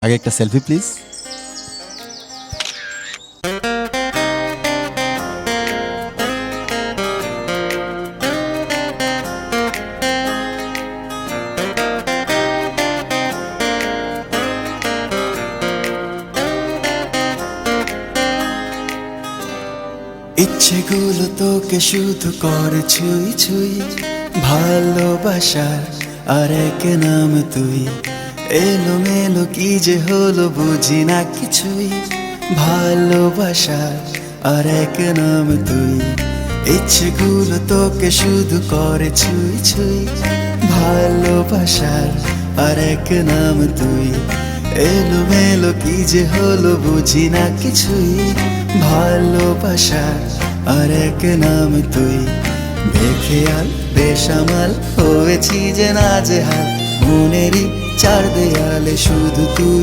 আগে একটা selfie please. ইচ্ছেগুলো তোকে শুধু করে ছুঁই ছুঁই, ভালোবাসার আর এক নাম তুই। এলোমেলো কি যে হলো বুঝি না কিছুই, ভালোবাসার আর এক নাম তুই। ইচ্ছেগুলো তোকে শুধু করে ছুঁই ছুঁই, ভালোবাসার আর এক নাম তুই। এলোমেলো কি যে হলো বুঝি না কিছুই, ভালোবাসার আর এক নাম তুই। বেখেয়াল বেসামাল হয়েছি যে নাজেহাল, মনেরই চার দেয়ালে শুধু তুই